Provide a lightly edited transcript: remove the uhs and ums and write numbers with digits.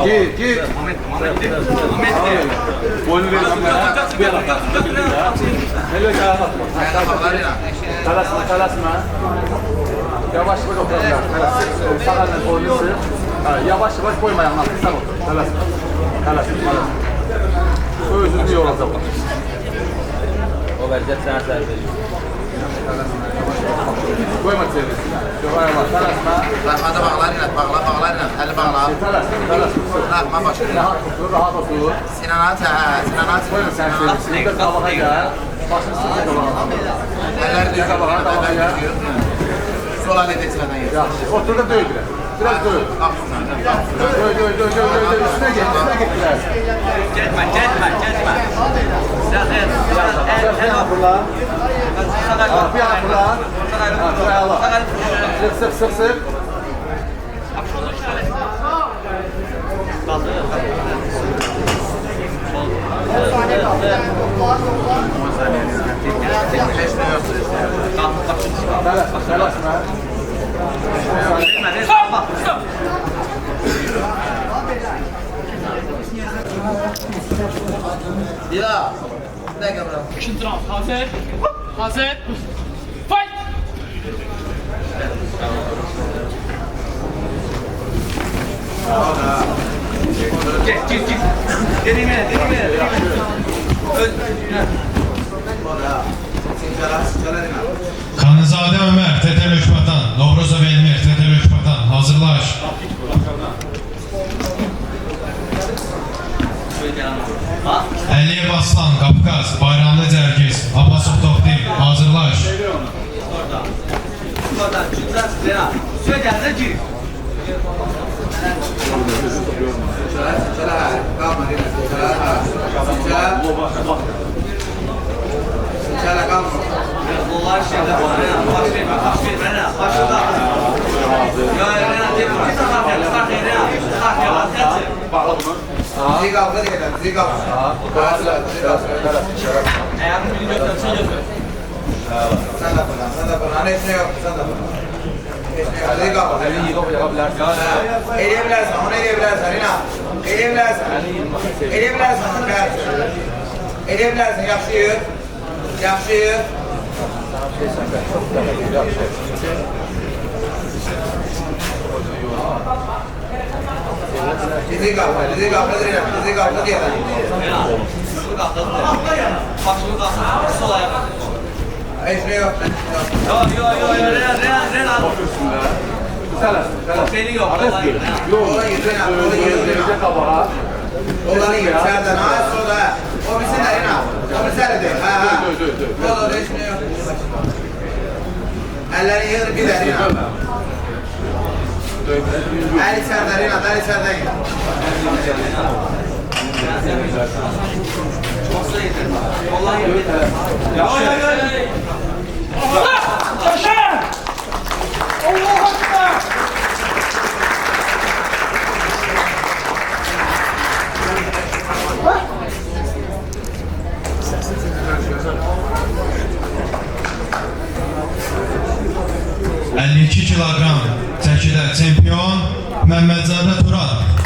Gir. Boynu verin bana. Bir yana bak. Hello kalasma. Yavaş oturalım. Sağdan boynu sır. Yavaş koyma yanına. Kısa otur. Kalasma. Özünü yorulacak. O verecek sana servis. Koyma servisine. Kalasma. Rahmada bağlar ilə, əli bağlar. Rahma başlayır. Rahat otur. Sinanat. Koyma sen servisine. Kabağa gel. Başını sıkı kabağa. Əlləri düzgün. Sol əli etmədən yer. Yaxşı. Otur da döy biraz. Biraz döy. Döy. Üstüne git biraz. Getmə. Bir yana fırla. Bir yana fırla. Şuraya al. Sık. Kalasma. Ya. Bir dəqiqə bura. İkinci round hazır. Fight! Git. Derime. Kanızade Ömer, Tetel Ökbatan, Dobrozov Elmir, Tetel Ökbatan, hazırlaş. Əliyev Aslan, Qafqaz, Bayramlı Cərgiz, Abbasov Toxtiv, hazırlaş. Söyləyəndə gir. Çələ qalma. Bunlar şeydə baş vermə. Başında. Bağla bunu. Ziq qalma. Ayağını biri götürsən götür. Sən də buna. Hani heç nə yox, sən də buna. Ziq qalma. Elini yığıb bilərsən. Eləyə bilərsən, onu eləyə bilərsən, Rina. Eləyə bilərsən, yaxşı yığ. Dizi qalma deyələ. Başını qalsın. Sol ayağa. Heç nə yox. Yo. Rena. Beni yok. Ola gir, Kabağa. Onları gir, sərdən, soda. O bilsin də, Rina. O bilsin də deyil. Ola, heç nə yox. Əlləri yığır, bir də, Rina. Əli sərdən, Rina, əli sərdən gir. Allah Ekber! ...52 kilogram çəkidə çempion Məmmədzadə Turan.